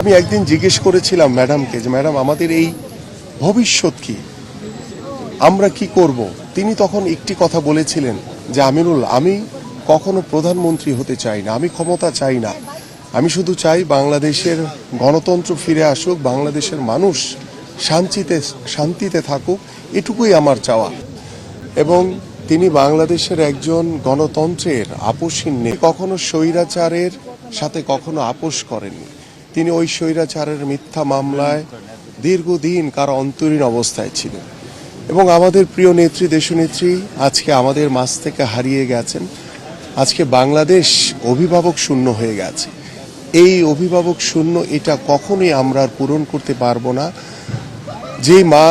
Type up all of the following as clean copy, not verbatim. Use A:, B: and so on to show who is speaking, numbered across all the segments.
A: আমি একদিন জিজ্ঞেস করেছিলাম ম্যাডামকে যে ম্যাডাম আমাদের এই ভবিষ্যৎ কি, আমরা কি করব। তিনি তখন একটি কথা বলেছিলেন যে আমিনুল, আমি কখনো প্রধানমন্ত্রী হতে চাই না, আমি ক্ষমতা চাই না, আমি শুধু চাই বাংলাদেশের গণতন্ত্র ফিরে আসুক, বাংলাদেশের মানুষ শান্তিতে থাকুক, এটুকুই আমার চাওয়া। এবং তিনি বাংলাদেশের একজন গণতন্ত্রের আপোষহীন নেই, কখনো স্বৈরাচারের সাথে কখনো আপোষ করেননি। তিনি ওই স্বৈরাচারের মিথ্যা মামলায় দীর্ঘদিন কারো অন্তরীণ অবস্থায় ছিলেন। এবং আমাদের প্রিয় নেত্রী, দেশনেত্রী আজকে আমাদের মাঝ থেকে হারিয়ে গেছেন। আজকে বাংলাদেশ অভিভাবক শূন্য হয়ে গেছে। এই অভিভাবক শূন্য এটা কখনোই আমরা পূরণ করতে পারবো না। যে মা,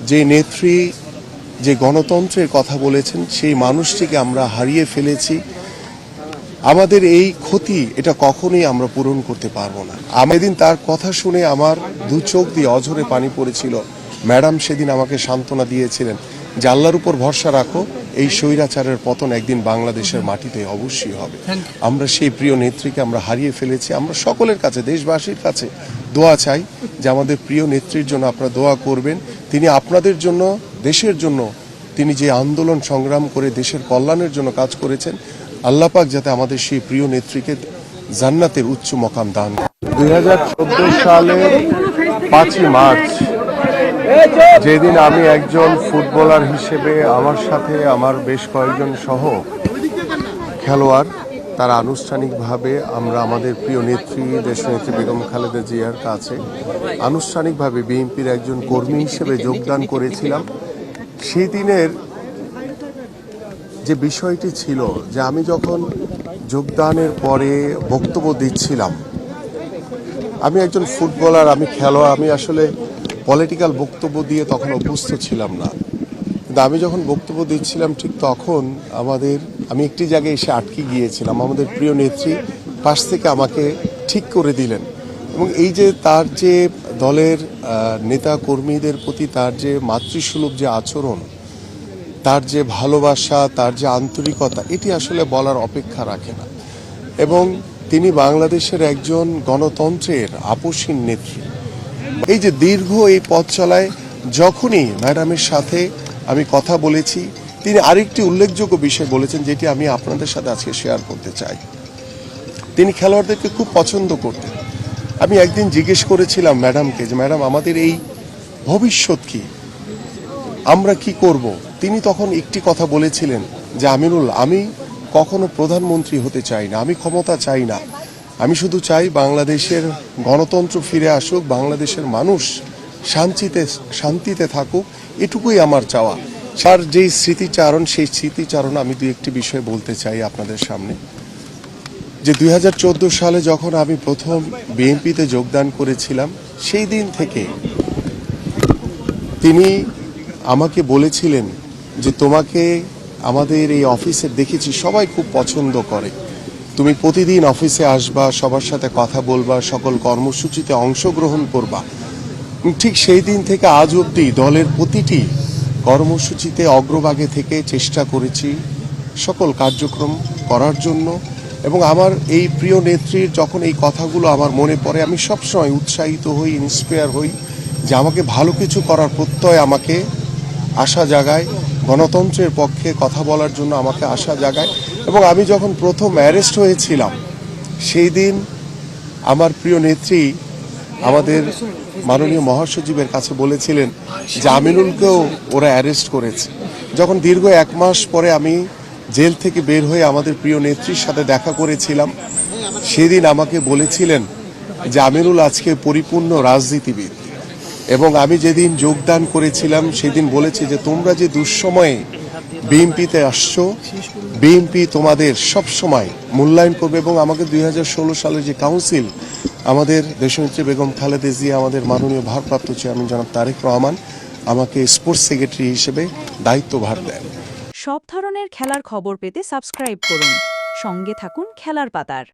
A: যে নেত্রী, যে গণতন্ত্রের কথা বলেছেন, সেই মানুষটিকে আমরা হারিয়ে ফেলেছি। আমাদের এই ক্ষতি এটা কখনোই আমরা পূরণ করতে পারবো না। আমি দিন তার কথা শুনে আমার দু চোখ দিয়ে অঝরে পানি পড়েছিল। ম্যাডাম সেদিন আমাকে সান্ত্বনা দিয়েছিলেন যে আল্লাহর উপর ভরসা রাখো, এই স্বৈরাচারের পতন একদিন বাংলাদেশের মাটিতে অবশ্যই হবে। আমরা সেই প্রিয় নেত্রীকে আমরা হারিয়ে ফেলেছি। আমরা সকলের কাছে, দেশবাসীর কাছে দোয়া চাই যে আমাদের প্রিয় নেত্রীর জন্য আপনারা দোয়া করবেন। তিনি আপনাদের জন্য, দেশের জন্য তিনি যে আন্দোলন সংগ্রাম করে দেশের কল্যাণের জন্য কাজ করেছেন, আল্লাহ পাক যাতে আমাদের সেই প্রিয় নেত্রীকে জান্নাতের উচ্চ মকাম দান করেন। 2014 সালের 5ই মার্চ, যেদিন আমি একজন ফুটবলার হিসেবে আমার সাথে আমার বেশ কয়েকজন সহ খেলোয়াড় তারা আনুষ্ঠানিকভাবে আমরা আমাদের প্রিয় নেত্রী, দেশনেত্রী বেগম খালেদা জিয়ার কাছে আনুষ্ঠানিকভাবে বিএনপির একজন কর্মী হিসেবে যোগদান করেছিলাম। সেই দিনের যে বিষয়টি ছিল যে আমি যখন যোগদানের পরে বক্তব্য দিচ্ছিলাম, আমি একজন ফুটবলার, আমি খেলোয়াড়, আমি আসলে পলিটিক্যাল বক্তব্য দিয়ে তখন অভ্যস্ত ছিলাম না। কিন্তু আমি যখন বক্তব্য দিচ্ছিলাম ঠিক তখন আমি একটি জায়গায় এসে আটকে গিয়েছিলাম। আমাদের প্রিয় নেত্রী পাশ থেকে আমাকে ঠিক করে দিলেন। এবং এই যে তার যে দলের নেতা কর্মীদের প্রতি তার যে মাতৃসুলভ যে আচরণ, তার যে ভালোবাসা, তার যে আন্তরিকতা, এটি আসলে বলার অপেক্ষা রাখে না। এবং তিনি বাংলাদেশের একজন গণতন্ত্রের আপোষহীন নেত্রী। এই যে দীর্ঘ এই পথ চলায় যখনই ম্যাডামের সাথে আমি কথা বলেছি, তিনি আরেকটি উল্লেখযোগ্য বিষয় বলেছেন যেটি আমি আপনাদের সাথে আজকে শেয়ার করতে চাই। তিনি খেলোয়াড়দেরকে খুব পছন্দ করতেন। আমি একদিন জিজ্ঞেস করেছিলাম ম্যাডামকে যে ম্যাডাম আমাদের এই ভবিষ্যৎ কি, আমরা কি করব। তিনি তখন একটি কথা বলেছিলেন যে আমিনুল, আমি কখনো প্রধানমন্ত্রী হতে চাই না, আমি ক্ষমতা চাই না, আমি শুধু চাই বাংলাদেশের গণতন্ত্র ফিরে আসুক, বাংলাদেশের মানুষ শান্তিতে থাকুক, এটুকুই আমার চাওয়া। তার যেই স্মৃতিচারণ, সেই স্মৃতিচারণ আমি দু একটি বিষয় বলতে চাই আপনাদের সামনে। যে 2014 সালে যখন আমি প্রথম বিএনপিতে যোগদান করেছিলাম, সেই দিন থেকে তিনি আমাকে বলেছিলেন যে তোমাকে আমাদের এই অফিসে দেখেছি সবাই খুব পছন্দ করে, তুমি প্রতিদিন অফিসে আসবা, সবার সাথে কথা বলবা, সকল কর্মসূচিতে অংশগ্রহণ করবা। ঠিক সেই দিন থেকে আজ অবধি দলের প্রতিটি কর্মসূচিতে অগ্রভাগে থেকে চেষ্টা করেছি সকল কার্যক্রম করার জন্য। এবং আমার এই প্রিয় নেত্রীর যখন এই কথাগুলো আমার মনে পড়ে, আমি সবসময় উৎসাহিত হই, ইন্সপায়ার হই যে আমাকে ভালো কিছু করার প্রত্যয় আমাকে আশা জাগায়, গণতন্ত্রের পক্ষে কথা বলার জন্য আমাকে আশা জাগায়। এবং আমি যখন প্রথম অ্যারেস্ট হয়েছিলাম, সেই দিন আমার প্রিয় নেত্রী আমাদের মাননীয় মহাসচিবের কাছে বলেছিলেন যে আমিনুলকেও ওরা অ্যারেস্ট করেছে। যখন দীর্ঘ 1 মাস পরে আমি জেল থেকে বের হয়ে আমাদের প্রিয় নেত্রীর সাথে দেখা করেছিলাম, সেদিন আমাকে বলেছিলেন যে আমিনুল আজকে পরিপূর্ণ রাজনীতিবিদ। এবং আমি যেদিন যোগদান করেছিলাম সেদিন বলেছি যে তোমরা যে দুঃসময়ে বিএনপিতে আসছো, বিএনপি তোমাদের সব সময় মূল্যায়ন করবে। এবং আমাকে 2016 সালের যে কাউন্সিল, আমাদের দেশনেত্রী বেগম খালেদা জিয়া, আমাদের মাননীয় ভারপ্রাপ্ত চেয়ারম্যান জনাব তারেক রহমান আমাকে স্পোর্টস সেক্রেটারি হিসেবে দায়িত্বভার দেন।
B: সব ধরনের খেলার খবর পেতে সাবস্ক্রাইব করুন, সঙ্গে থাকুন খেলার পাতার।